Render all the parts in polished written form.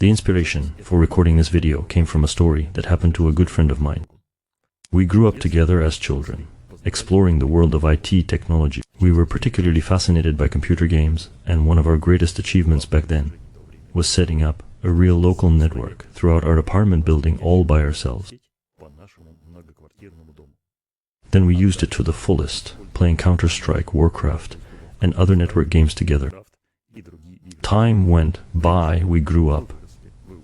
The inspiration for recording this video came from a story that happened to a good friend of mine. We grew up together as children, exploring the world of IT technology. We were particularly fascinated by computer games, and one of our greatest achievements back then was setting up a real local network throughout our apartment building all by ourselves. Then we used it to the fullest, playing Counter-Strike, Warcraft, and other network games together. Time went by, we grew up,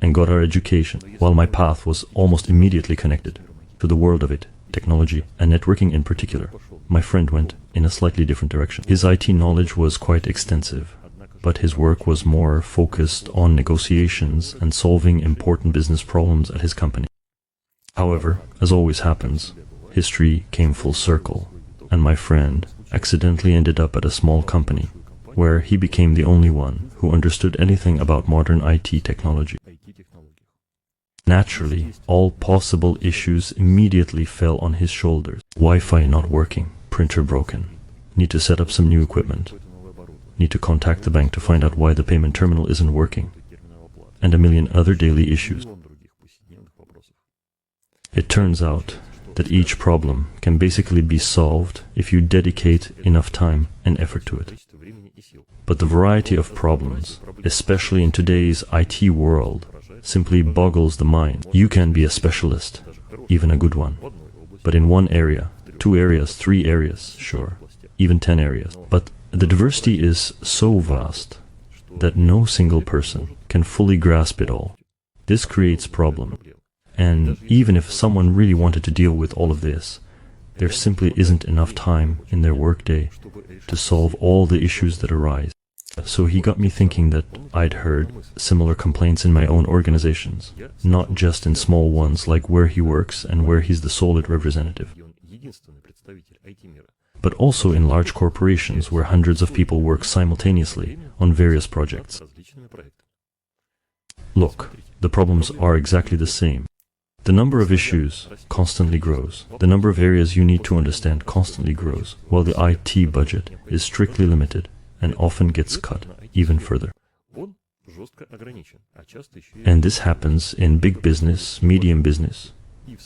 and got our education, while my path was almost immediately connected to the world of it, technology, and networking in particular. My friend went in a slightly different direction. His IT knowledge was quite extensive, but his work was more focused on negotiations and solving important business problems at his company. However, as always happens, history came full circle, and my friend accidentally ended up at a small company where he became the only one who understood anything about modern IT technology. Naturally, all possible issues immediately fell on his shoulders. Wi-Fi not working, printer broken, need to set up some new equipment, need to contact the bank to find out why the payment terminal isn't working, and a million other daily issues. It turns out that each problem can basically be solved if you dedicate enough time and effort to it. But the variety of problems, especially in today's IT world, simply boggles the mind. You can be a specialist, even a good one, but in one area, 2 areas, 3 areas, sure, even 10 areas. But the diversity is so vast that no single person can fully grasp it all. This creates problems. And even if someone really wanted to deal with all of this, there simply isn't enough time in their workday to solve all the issues that arise. So he got me thinking that I'd heard similar complaints in my own organizations, not just in small ones like where he works and where he's the solid representative, but also in large corporations where hundreds of people work simultaneously on various projects. Look, the problems are exactly the same. The number of issues constantly grows. The number of areas you need to understand constantly grows, while the IT budget is strictly limited and often gets cut even further. And this happens in big business, medium business,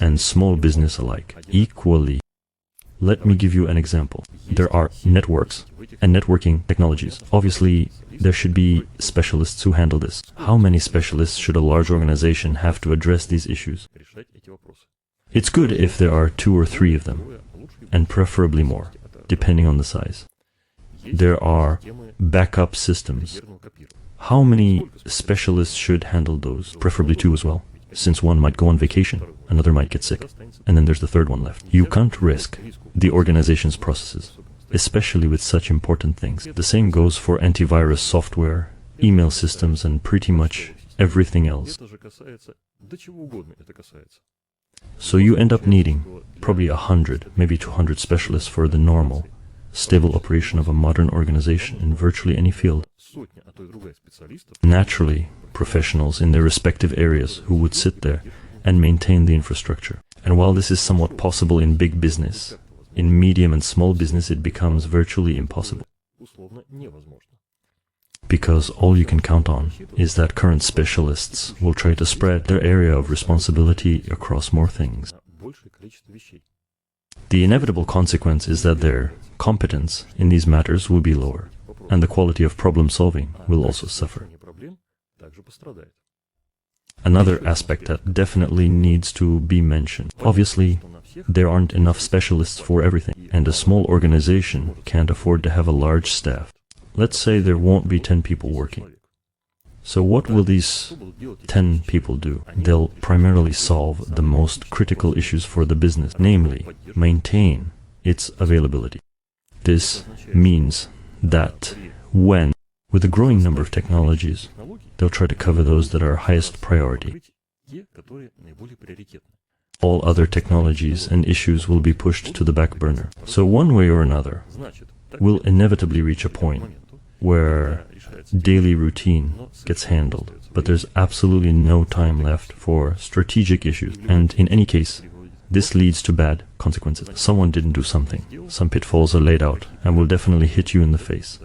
and small business alike, equally. Let me give you an example. There are networks and networking technologies. Obviously, there should be specialists who handle this. How many specialists should a large organization have to address these issues? It's good if there are 2 or 3 of them, and preferably more, depending on the size. There are backup systems. How many specialists should handle those? Preferably 2 as well, since one might go on vacation, another might get sick, and then there's the third one left. You can't risk the organization's processes, especially with such important things. The same goes for antivirus software, email systems, and pretty much everything else. So you end up needing probably 100, maybe 200 specialists for the normal, stable operation of a modern organization in virtually any field. Naturally, professionals in their respective areas who would sit there and maintain the infrastructure. And while this is somewhat possible in big business, in medium and small business it becomes virtually impossible. Because all you can count on is that current specialists will try to spread their area of responsibility across more things. The inevitable consequence is that their competence in these matters will be lower, and the quality of problem solving will also suffer. Another aspect that definitely needs to be mentioned. Obviously, there aren't enough specialists for everything, and a small organization can't afford to have a large staff. Let's say there won't be 10 people working. So what will these 10 people do? They'll primarily solve the most critical issues for the business, namely, maintain its availability. This means that with a growing number of technologies, they'll try to cover those that are highest priority. All other technologies and issues will be pushed to the back burner. So one way or another, we'll inevitably reach a point where daily routine gets handled, but there's absolutely no time left for strategic issues. And in any case, this leads to bad consequences. Someone didn't do something. Some pitfalls are laid out and will definitely hit you in the face.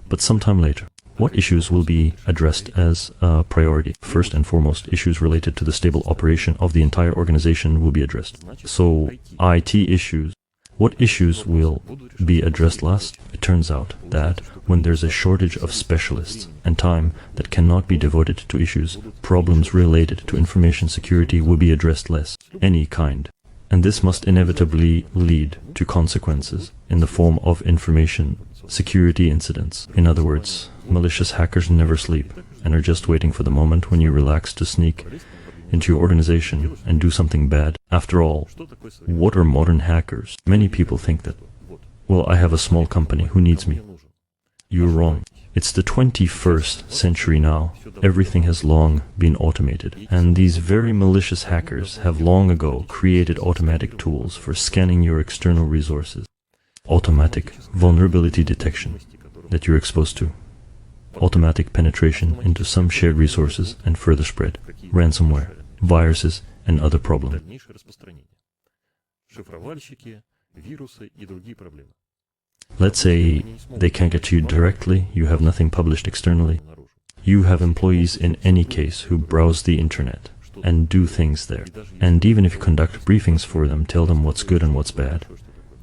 But sometime later, What issues will be addressed as a priority? First and foremost, issues related to the stable operation of the entire organization will be addressed. So, IT issues. What issues will be addressed last? It turns out that when there's a shortage of specialists and time that cannot be devoted to issues, problems related to information security will be addressed less, any kind. And this must inevitably lead to consequences in the form of information security incidents. In other words, malicious hackers never sleep and are just waiting for the moment when you relax to sneak into your organization and do something bad. After all, what are modern hackers? Many people think that, well, I have a small company, who needs me? You're wrong. It's the 21st century now. Everything has long been automated. And these very malicious hackers have long ago created automatic tools for scanning your external resources. Automatic vulnerability detection that you're exposed to. Automatic penetration into some shared resources and further spread. Ransomware, viruses, and other problems. Let's say they can't get to you directly, you have nothing published externally. You have employees in any case who browse the internet and do things there. And even if you conduct briefings for them, tell them what's good and what's bad,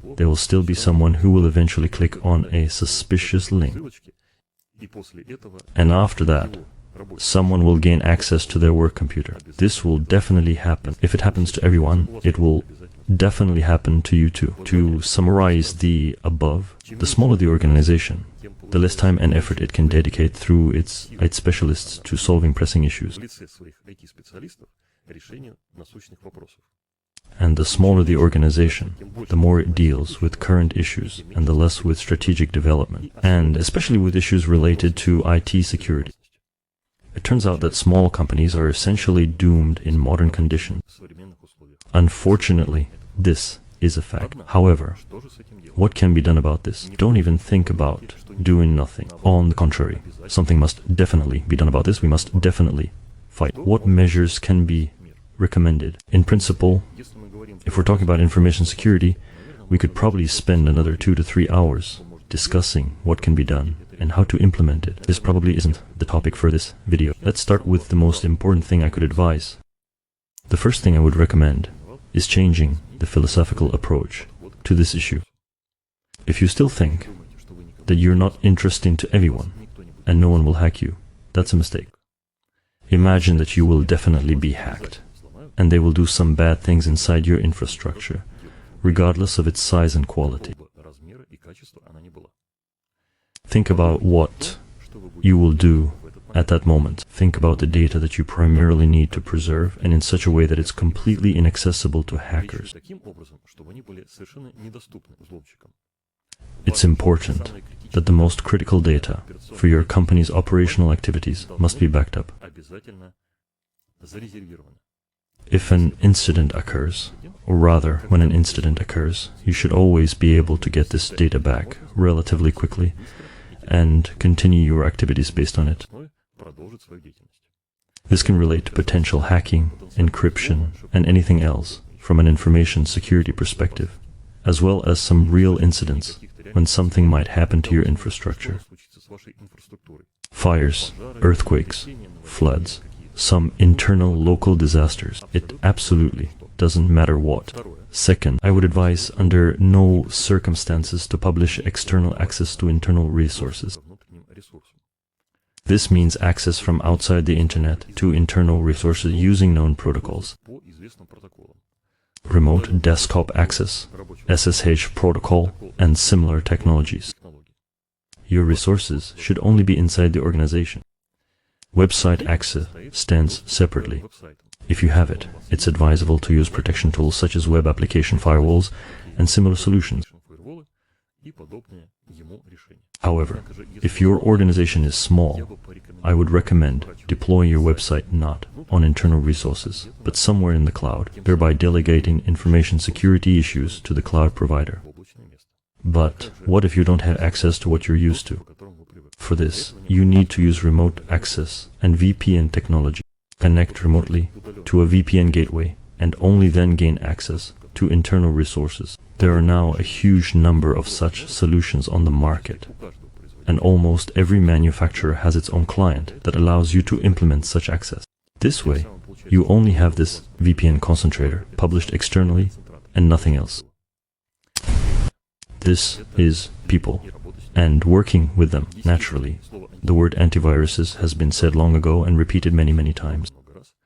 there will still be someone who will eventually click on a suspicious link. And after that, someone will gain access to their work computer. This will definitely happen. If it happens to everyone, it will definitely happen to you too. To summarize the above, the smaller the organization, the less time and effort it can dedicate through its IT specialists to solving pressing issues. And the smaller the organization, the more it deals with current issues and the less with strategic development, and especially with issues related to IT security. It turns out that small companies are essentially doomed in modern conditions. Unfortunately, this is a fact. However, what can be done about this? Don't even think about doing nothing. On the contrary, something must definitely be done about this. We must definitely fight. What measures can be recommended? In principle, if we're talking about information security, we could probably spend another 2 to 3 hours discussing what can be done and how to implement it. This probably isn't the topic for this video. Let's start with the most important thing I could advise. The first thing I would recommend is changing the philosophical approach to this issue. If you still think that you're not interesting to everyone and no one will hack you, that's a mistake. Imagine that you will definitely be hacked and they will do some bad things inside your infrastructure, regardless of its size and quality. Think about what you will do at that moment. Think about the data that you primarily need to preserve, and in such a way that it's completely inaccessible to hackers. It's important that the most critical data for your company's operational activities must be backed up. If an incident occurs, or rather, when an incident occurs, you should always be able to get this data back relatively quickly and continue your activities based on it. This can relate to potential hacking, encryption, and anything else from an information security perspective, as well as some real incidents when something might happen to your infrastructure. Fires, earthquakes, floods, some internal local disasters. It absolutely doesn't matter what. Second, I would advise under no circumstances to publish external access to internal resources. This means access from outside the internet to internal resources using known protocols. Remote desktop access, SSH protocol, and similar technologies. Your resources should only be inside the organization. Website access stands separately. If you have it, it's advisable to use protection tools such as web application firewalls and similar solutions. However, if your organization is small, I would recommend deploying your website not on internal resources, but somewhere in the cloud, thereby delegating information security issues to the cloud provider. But what if you don't have access to what you're used to? For this, you need to use remote access and VPN technology. Connect remotely to a VPN gateway and only then gain access to internal resources. There are now a huge number of such solutions on the market. and almost every manufacturer has its own client that allows you to implement such access. This way, you only have this VPN concentrator published externally and nothing else. This is people, and working with them naturally. The word antiviruses has been said long ago and repeated many times.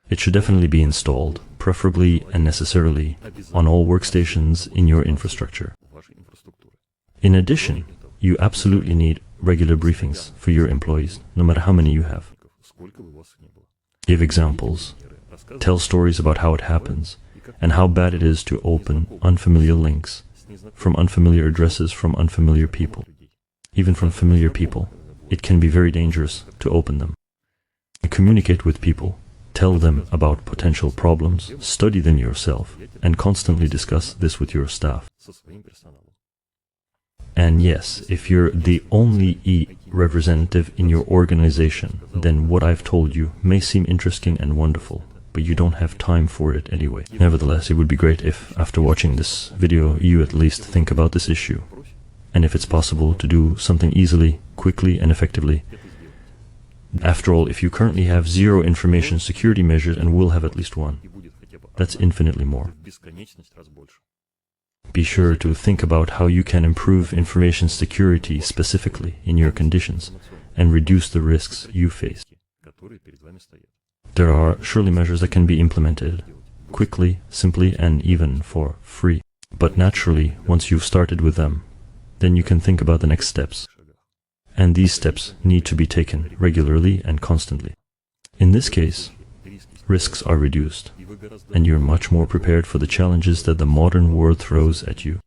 It should definitely be installed, preferably and necessarily, on all workstations in your infrastructure. In addition, you absolutely need regular briefings for your employees, no matter how many you have. Give examples, tell stories about how it happens, and how bad it is to open unfamiliar links from unfamiliar addresses from unfamiliar people. Even from familiar people, it can be very dangerous to open them. Communicate with people, tell them about potential problems, study them yourself, and constantly discuss this with your staff. And yes, if you're the only representative in your organization, then what I've told you may seem interesting and wonderful, but you don't have time for it anyway. Nevertheless, it would be great if, after watching this video, you at least think about this issue, and if it's possible to do something easily, quickly, and effectively. After all, if you currently have 0 information security measures and will have at least 1, that's infinitely more. Be sure to think about how you can improve information security specifically in your conditions and reduce the risks you face. There are surely measures that can be implemented quickly, simply, and even for free. But naturally, once you've started with them, then you can think about the next steps. And these steps need to be taken regularly and constantly. In this case, risks are reduced, and you're much more prepared for the challenges that the modern world throws at you.